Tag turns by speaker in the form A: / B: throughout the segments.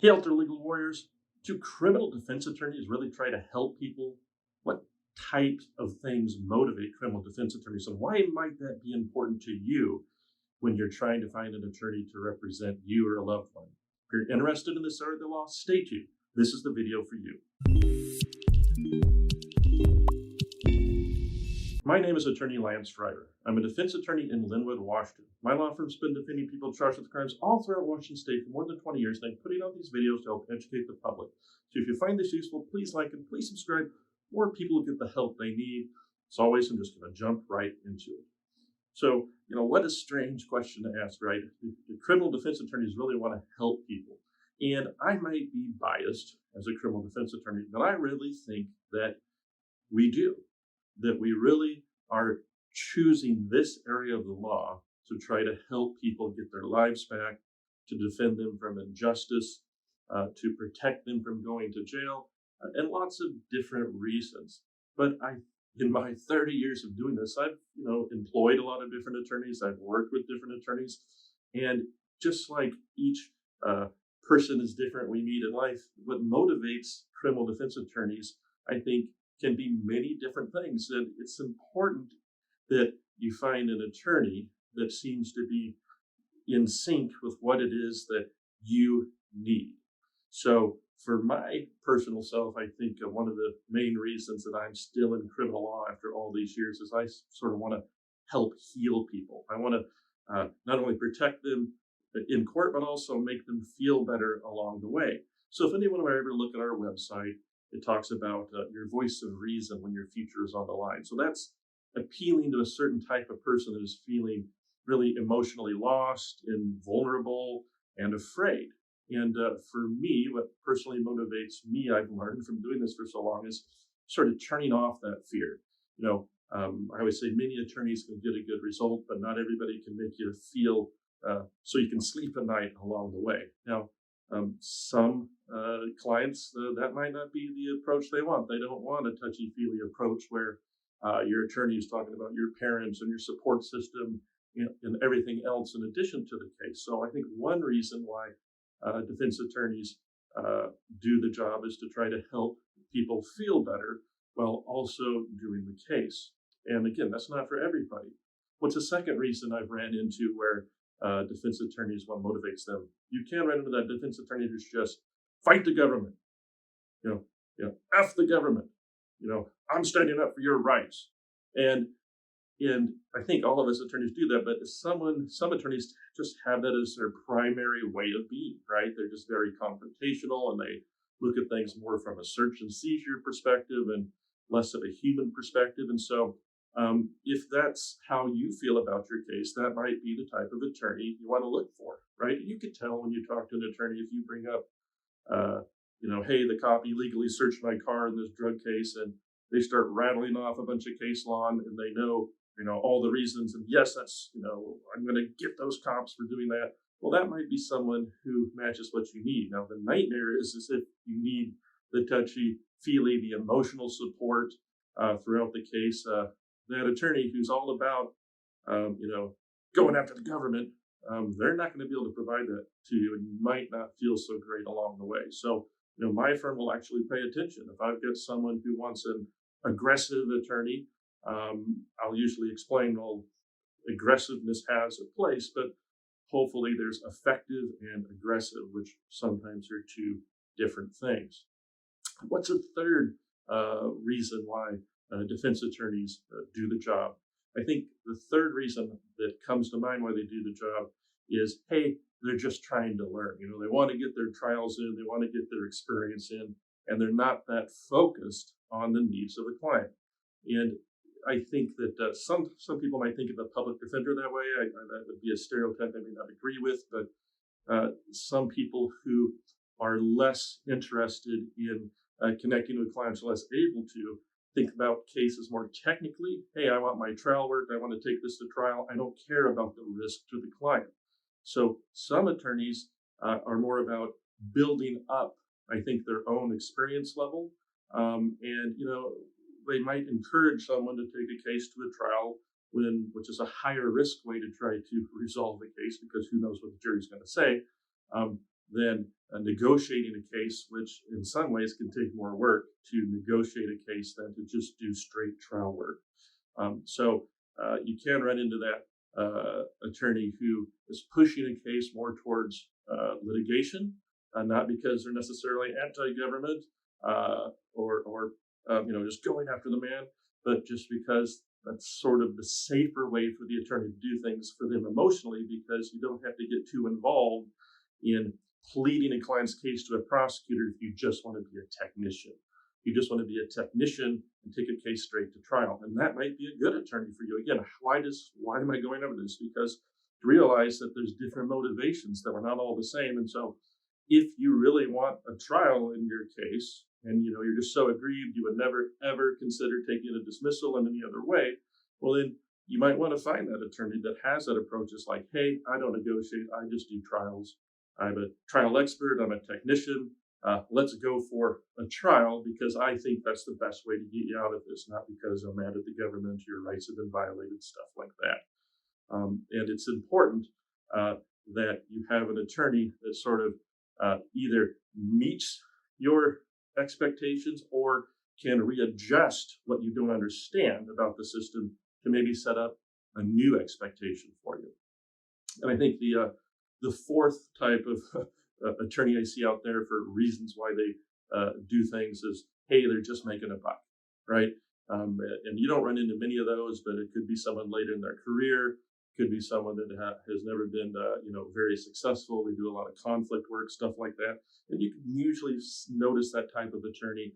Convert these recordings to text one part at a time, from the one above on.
A: Hey, Elder Legal Warriors. Do criminal defense attorneys really try to help people? What types of things motivate criminal defense attorneys, and why might that be important to you when you're trying to find an attorney to represent you or a loved one? If you're interested in this area of the law, stay tuned. This is the video for you. My name is Attorney Lance Fryrear. I'm a defense attorney in Linwood, Washington. My law firm's been defending people charged with crimes all throughout Washington State for more than 20 years, and I'm putting out these videos to help educate the public. So if you find this useful, please like and please subscribe. More people get the help they need. As always, I'm just going to jump right into it. So, what a strange question to ask, right? Do criminal defense attorneys really want to help people? And I might be biased as a criminal defense attorney, but I really think that we do, that we really are choosing this area of the law to try to help people get their lives back, to defend them from injustice, to protect them from going to jail, and lots of different reasons. But in my 30 years of doing this, I've employed a lot of different attorneys. I've worked with different attorneys, and just like each person is different we meet in life, what motivates criminal defense attorneys, I think, can be many different things. And it's important that you find an attorney that seems to be in sync with what it is that you need. So for my personal self, I think one of the main reasons that I'm still in criminal law after all these years is I sort of want to help heal people. I want to not only protect them in court, but also make them feel better along the way. So if anyone will ever look at our website, it talks about your voice of reason when your future is on the line. So that's appealing to a certain type of person that is feeling really emotionally lost and vulnerable and afraid. And for me, what personally motivates me, I've learned from doing this for so long, is sort of turning off that fear. I always say many attorneys can get a good result, but not everybody can make you feel so you can sleep at night along the way. Now, some clients, that might not be the approach they want. They don't want a touchy-feely approach where your attorney is talking about your parents and your support system and everything else in addition to the case. So I think one reason why defense attorneys do the job is to try to help people feel better while also doing the case. And again, that's not for everybody. What's a second reason I've ran into where defense attorneys, what motivates them? You can run into that defense attorney who's just fight the government, F the government, I'm standing up for your rights. And I think all of us attorneys do that, but some attorneys just have that as their primary way of being, right? They're just very confrontational and they look at things more from a search and seizure perspective and less of a human perspective. And so if that's how you feel about your case, that might be the type of attorney you want to look for, right? You could tell when you talk to an attorney if you bring up, hey, the cop illegally searched my car in this drug case, and they start rattling off a bunch of case law, and they know all the reasons. And yes, that's, I'm going to get those cops for doing that. Well, that might be someone who matches what you need. Now, the nightmare is if you need the touchy-feely, the emotional support throughout the case. That attorney who's all about, going after the government, they're not going to be able to provide that to you, and you might not feel so great along the way. So, my firm will actually pay attention. If I've got someone who wants an aggressive attorney, I'll usually explain, well, aggressiveness has a place, but hopefully there's effective and aggressive, which sometimes are two different things. What's a third reason why defense attorneys do the job? I think the third reason that comes to mind why they do the job is, hey, they're just trying to learn. They want to get their trials in, they want to get their experience in, and they're not that focused on the needs of the client. And I think that some people might think of a public defender that way. That would be a stereotype I may not agree with, but some people who are less interested in connecting with clients, less able to think about cases more technically. Hey, I want my trial work. I want to take this to trial. I don't care about the risk to the client. So some attorneys are more about building up, I think, their own experience level. And they might encourage someone to take a case to a trial which is a higher risk way to try to resolve the case, because who knows what the jury's going to say. than negotiating a case, which in some ways can take more work to negotiate a case than to just do straight trial work. So you can run into that attorney who is pushing a case more towards litigation, not because they're necessarily anti-government or just going after the man, but just because that's sort of the safer way for the attorney to do things for them emotionally, because you don't have to get too involved in pleading a client's case to a prosecutor if you just want to be a technician. You just want to be a technician and take a case straight to trial. And that might be a good attorney for you. Again, why am I going over this? Because to realize that there's different motivations, that we're not all the same. And so if you really want a trial in your case, and you're just so aggrieved you would never ever consider taking a dismissal in any other way, well then you might want to find that attorney that has that approach. It's like, hey, I don't negotiate, I just do trials. I'm a trial expert, I'm a technician. Let's go for a trial because I think that's the best way to get you out of this, not because I'm mad at the government, your rights have been violated, stuff like that. And it's important that you have an attorney that sort of either meets your expectations or can readjust what you don't understand about the system to maybe set up a new expectation for you. And I think the fourth type of attorney I see out there for reasons why they do things is, hey, they're just making a buck, right? And you don't run into many of those, but it could be someone later in their career, could be someone that has never been, very successful. They do a lot of conflict work, stuff like that. And you can usually notice that type of attorney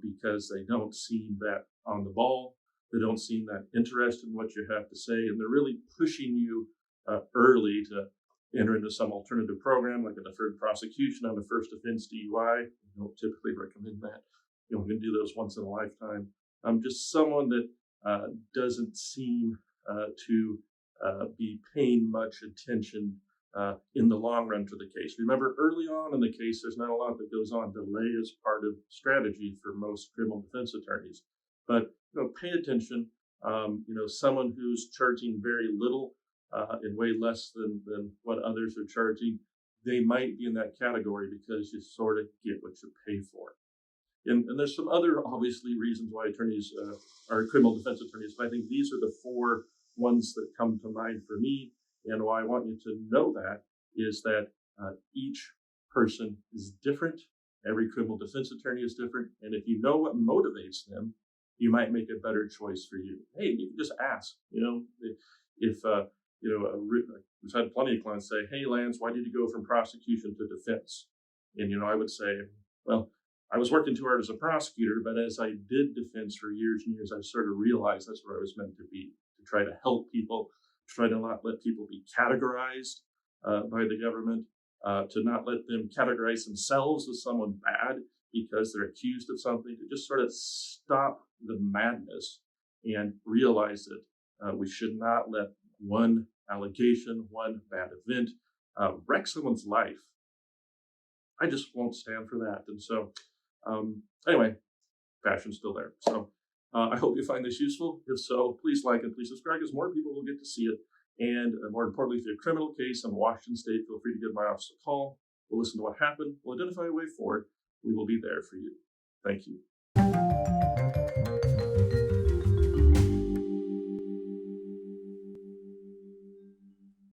A: because they don't seem that on the ball. They don't seem that interested in what you have to say, and they're really pushing you early to enter into some alternative program, like a deferred prosecution on a first offense DUI. I don't typically recommend that. You can do those once in a lifetime. Just someone that doesn't seem to be paying much attention in the long run to the case. Remember, early on in the case, there's not a lot that goes on. Delay is part of strategy for most criminal defense attorneys. But pay attention. Someone who's charging very little and way less than what others are charging, they might be in that category because you sort of get what you pay for. And there's some other, obviously, reasons why attorneys are criminal defense attorneys, but I think these are the four ones that come to mind for me. And why I want you to know that is that each person is different. Every criminal defense attorney is different. And if you know what motivates them, you might make a better choice for you. Hey, you can just ask, if we've had plenty of clients say, hey, Lance, why did you go from prosecution to defense? And, I would say, well, I was working too hard as a prosecutor, but as I did defense for years and years, I sort of realized that's where I was meant to be, to try to help people, to try to not let people be categorized by the government, to not let them categorize themselves as someone bad because they're accused of something, to just sort of stop the madness and realize that we should not let one allegation, one bad event wreck someone's life. I just won't stand for that. And so, anyway, passion's still there. So I hope you find this useful. If so, please like and please subscribe because more people will get to see it. And more importantly, if you have a criminal case in Washington State, feel free to give my office a call. We'll listen to what happened. We'll identify a way forward. We will be there for you. Thank you.